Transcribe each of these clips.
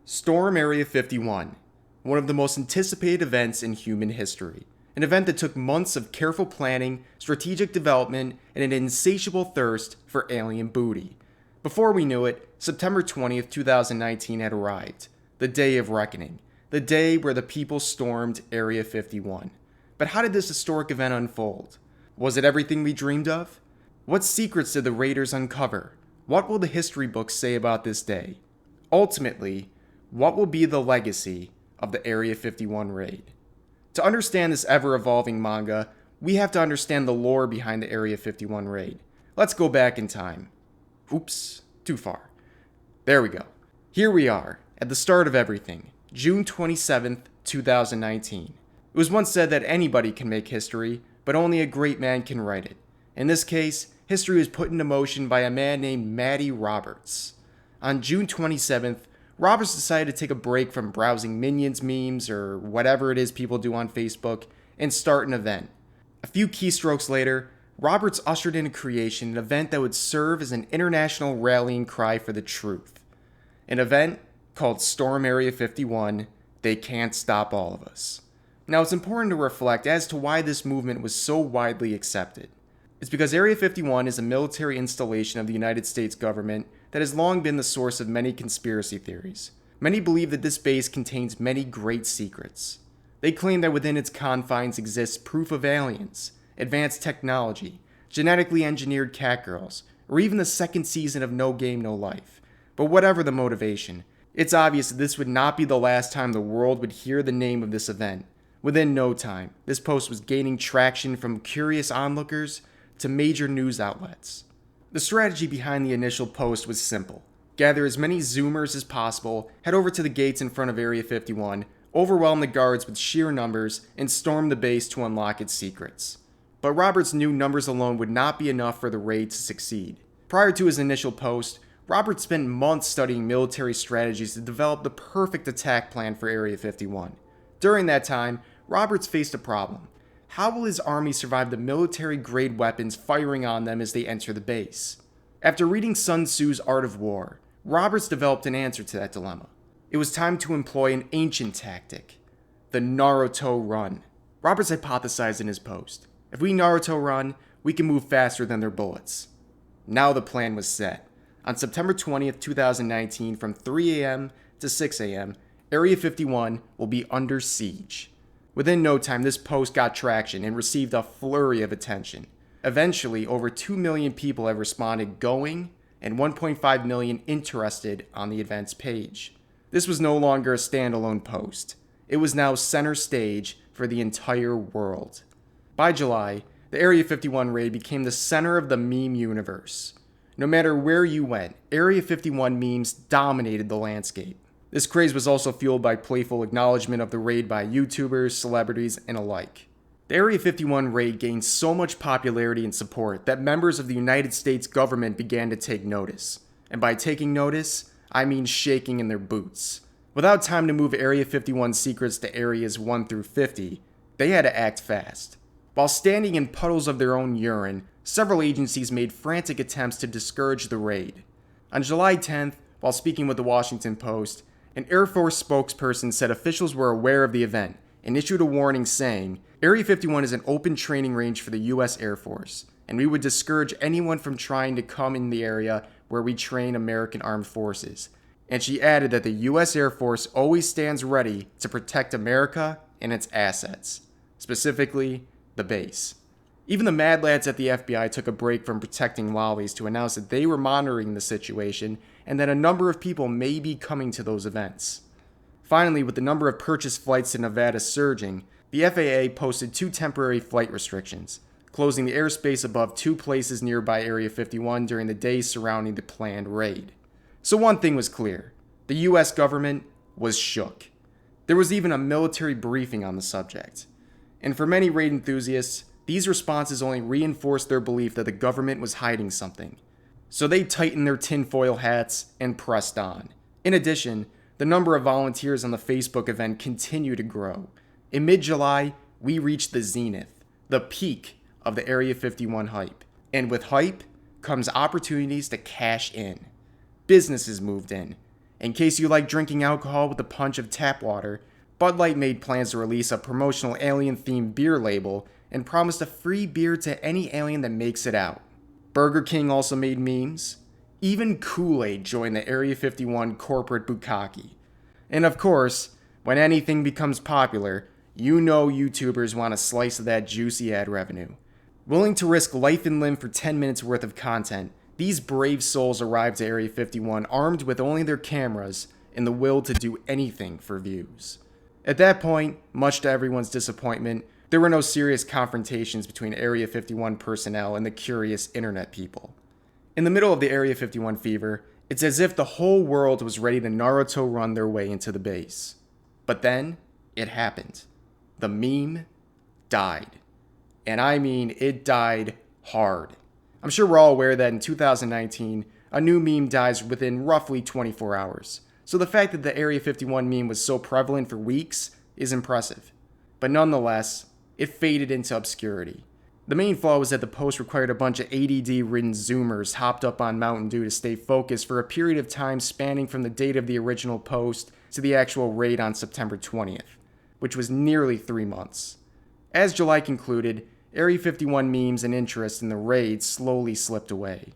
Storm Area 51, one of the most anticipated events in human history. An event that took months of careful planning, strategic development, and an insatiable thirst for alien booty. Before we knew it, September 20th, 2019 had arrived. The day of reckoning. The day where the people stormed Area 51. But how did this historic event unfold? Was it everything we dreamed of? What secrets did the raiders uncover? What will the history books say about this day? Ultimately, what will be the legacy of the Area 51 raid? To understand this ever-evolving manga, we have to understand the lore behind the Area 51 raid. Let's go back in time. Oops, too far. There we go. Here we are, at the start of everything, June 27th, 2019. It was once said that anybody can make history, but only a great man can write it. In this case, history was put into motion by a man named Matty Roberts. On June 27th, Roberts decided to take a break from browsing Minions memes or whatever it is people do on Facebook and start an event. A few keystrokes later, Roberts ushered into creation an event that would serve as an international rallying cry for the truth. An event called Storm Area 51, They Can't Stop All of Us. Now it's important to reflect as to why this movement was so widely accepted. It's because Area 51 is a military installation of the United States government that has long been the source of many conspiracy theories. Many believe that this base contains many great secrets. They claim that within its confines exists proof of aliens, advanced technology, genetically engineered catgirls, or even the second season of No Game, No Life. But whatever the motivation, it's obvious that this would not be the last time the world would hear the name of this event. Within no time, this post was gaining traction from curious onlookers to major news outlets. The strategy behind the initial post was simple. Gather as many Zoomers as possible, head over to the gates in front of Area 51, overwhelm the guards with sheer numbers, and storm the base to unlock its secrets. But Roberts knew numbers alone would not be enough for the raid to succeed. Prior to his initial post, Roberts spent months studying military strategies to develop the perfect attack plan for Area 51. During that time, Roberts faced a problem. How will his army survive the military-grade weapons firing on them as they enter the base? After reading Sun Tzu's Art of War, Roberts developed an answer to that dilemma. It was time to employ an ancient tactic, the Naruto run. Roberts hypothesized in his post, if we Naruto run, we can move faster than their bullets. Now the plan was set. On September 20th, 2019, from 3 a.m. to 6 a.m., Area 51 will be under siege. Within no time, this post got traction and received a flurry of attention. Eventually, over 2 million people have responded going and 1.5 million interested on the event's page. This was no longer a standalone post. It was now center stage for the entire world. By July, the Area 51 raid became the center of the meme universe. No matter where you went, Area 51 memes dominated the landscape. This craze was also fueled by playful acknowledgement of the raid by YouTubers, celebrities, and alike. The Area 51 raid gained so much popularity and support that members of the United States government began to take notice. And by taking notice, I mean shaking in their boots. Without time to move Area 51 secrets to Areas 1 through 50, they had to act fast. While standing in puddles of their own urine, several agencies made frantic attempts to discourage the raid. On July 10th, while speaking with the Washington Post, an Air Force spokesperson said officials were aware of the event and issued a warning saying, Area 51 is an open training range for the U.S. Air Force, and we would discourage anyone from trying to come in the area where we train American armed forces. And she added that the U.S. Air Force always stands ready to protect America and its assets, specifically the base. Even the mad lads at the FBI took a break from protecting lollies to announce that they were monitoring the situation and that a number of people may be coming to those events. Finally, with the number of purchased flights to Nevada surging, the FAA posted 2 temporary flight restrictions, closing the airspace above 2 places nearby Area 51 during the days surrounding the planned raid. So one thing was clear, the US government was shook. There was even a military briefing on the subject. And for many raid enthusiasts, these responses only reinforced their belief that the government was hiding something. So they tightened their tinfoil hats and pressed on. In addition, the number of volunteers on the Facebook event continued to grow. In mid-July, we reached the zenith, the peak of the Area 51 hype. And with hype comes opportunities to cash in. Businesses moved in, In case you like drinking alcohol with a punch of tap water, Bud Light made plans to release a promotional alien-themed beer label and promised a free beer to any alien that makes it out. Burger King also made memes. Even Kool-Aid joined the Area 51 corporate bukkake. And of course, when anything becomes popular, you know YouTubers want a slice of that juicy ad revenue. Willing to risk life and limb for 10 minutes worth of content, these brave souls arrived to Area 51 armed with only their cameras and the will to do anything for views. At that point, much to everyone's disappointment, there were no serious confrontations between Area 51 personnel and the curious internet people. In the middle of the Area 51 fever, it's as if the whole world was ready to Naruto run their way into the base. But then, it happened. The meme died. And I mean, it died hard. I'm sure we're all aware that in 2019, a new meme dies within roughly 24 hours. So the fact that the Area 51 meme was so prevalent for weeks is impressive. But nonetheless, it faded into obscurity. The main flaw was that the post required a bunch of ADD-ridden Zoomers hopped up on Mountain Dew to stay focused for a period of time spanning from the date of the original post to the actual raid on September 20th, which was nearly 3 months. As July concluded, Area 51 memes and interest in the raid slowly slipped away.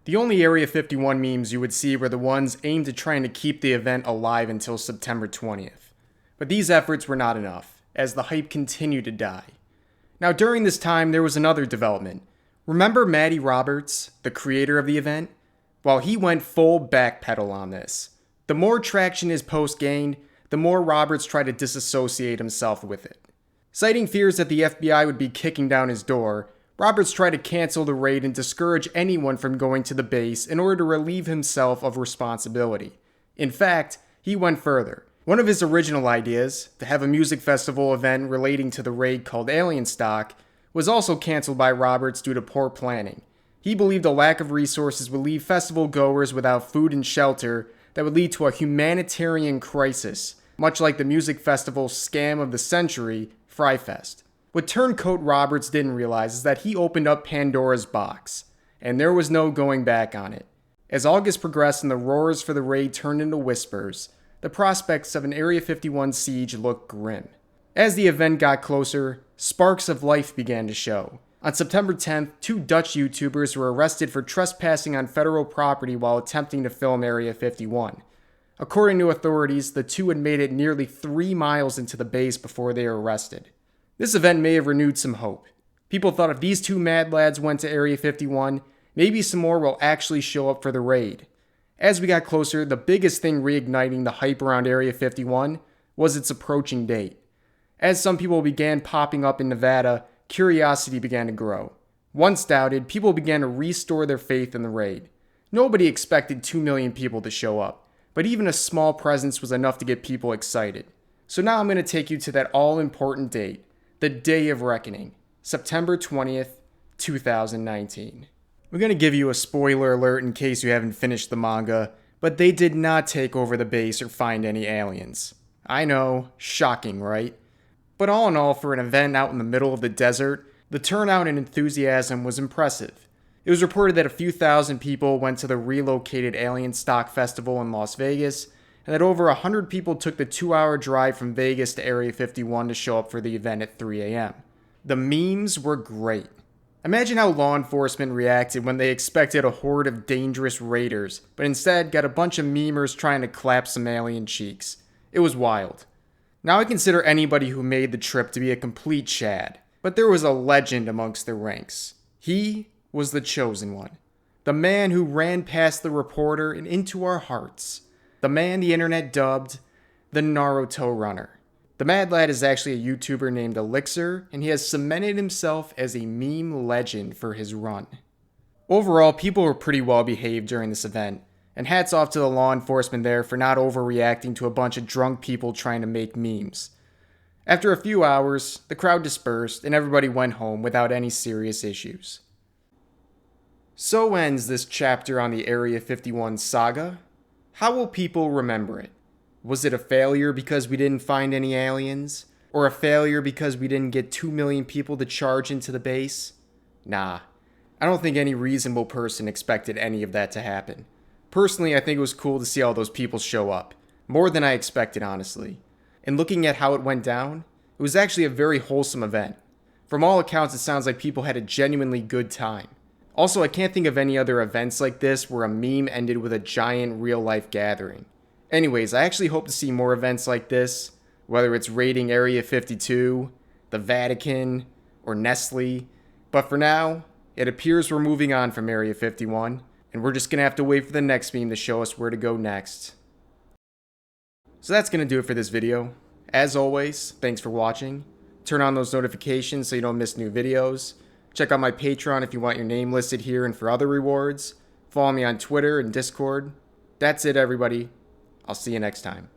The only Area 51 memes you would see were the ones aimed at trying to keep the event alive until September 20th. But these efforts were not enough, as the hype continued to die. Now during this time, there was another development. Remember Matty Roberts, the creator of the event? Well, he went full backpedal on this. The more traction his post gained, the more Roberts tried to disassociate himself with it. Citing fears that the FBI would be kicking down his door, Roberts tried to cancel the raid and discourage anyone from going to the base in order to relieve himself of responsibility. In fact, he went further. One of his original ideas, to have a music festival event relating to the raid called Alien Stock, was also canceled by Roberts due to poor planning. He believed a lack of resources would leave festival goers without food and shelter that would lead to a humanitarian crisis, much like the music festival scam of the century, Fry Fest. What Turncoat Roberts didn't realize is that he opened up Pandora's box, and there was no going back on it. As August progressed and the roars for the raid turned into whispers, the prospects of an Area 51 siege looked grim. As the event got closer, sparks of life began to show. On September 10th, 2 Dutch YouTubers were arrested for trespassing on federal property while attempting to film Area 51. According to authorities, the 2 had made it nearly 3 miles into the base before they were arrested. This event may have renewed some hope. People thought if these 2 mad lads went to Area 51, maybe some more will actually show up for the raid. As we got closer, the biggest thing reigniting the hype around Area 51 was its approaching date. As some people began popping up in Nevada, curiosity began to grow. Once doubted, people began to restore their faith in the raid. Nobody expected 2 million people to show up, but even a small presence was enough to get people excited. So now I'm going to take you to that all-important date, the Day of Reckoning, September 20th, 2019. We're going to give you a spoiler alert in case you haven't finished the manga, but they did not take over the base or find any aliens. I know, shocking, right? But all in all, for an event out in the middle of the desert, the turnout and enthusiasm was impressive. It was reported that a few thousand people went to the relocated Alien Stock Festival in Las Vegas, and that over 100 people took the 2-hour drive from Vegas to Area 51 to show up for the event at 3 a.m. The memes were great. Imagine how law enforcement reacted when they expected a horde of dangerous raiders, but instead got a bunch of memers trying to clap some alien cheeks. It was wild. Now I consider anybody who made the trip to be a complete Chad, but there was a legend amongst their ranks. He was the chosen one. The man who ran past the reporter and into our hearts. The man the internet dubbed the Naruto Runner. The Mad Lad is actually a YouTuber named Elixir, and he has cemented himself as a meme legend for his run. Overall, people were pretty well behaved during this event, and hats off to the law enforcement there for not overreacting to a bunch of drunk people trying to make memes. After a few hours, the crowd dispersed and everybody went home without any serious issues. So ends this chapter on the Area 51 saga. How will people remember it? Was it a failure because we didn't find any aliens? Or a failure because we didn't get 2 million people to charge into the base? Nah, I don't think any reasonable person expected any of that to happen. Personally, I think it was cool to see all those people show up. More than I expected, honestly. And looking at how it went down, it was actually a very wholesome event. From all accounts, it sounds like people had a genuinely good time. Also, I can't think of any other events like this where a meme ended with a giant real-life gathering. Anyways, I actually hope to see more events like this, whether it's raiding Area 52, the Vatican, or Nestle. But for now, it appears we're moving on from Area 51, and we're just gonna have to wait for the next meme to show us where to go next. So that's gonna do it for this video. As always, thanks for watching. Turn on those notifications so you don't miss new videos. Check out my Patreon if you want your name listed here and for other rewards. Follow me on Twitter and Discord. That's it, everybody. I'll see you next time.